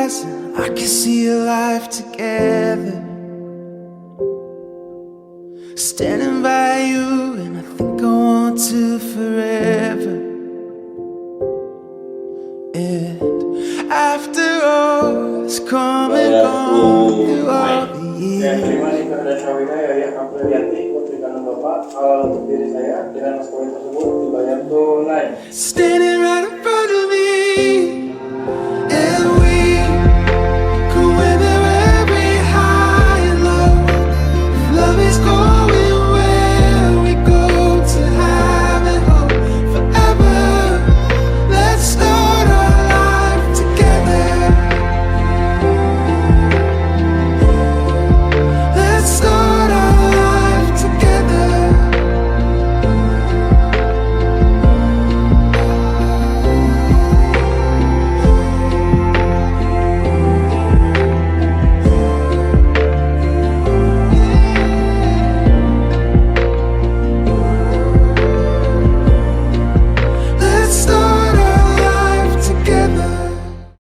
eyes and I can see a life together. Standing by you and I think I want to forever. And after all it's come and gone through all the years. Terima kasih kepada Syawida Yayah Wildhan putri kandung Bapak. Untuk diri saya dengan mas kawin tersebut dibayar tunai. Standing right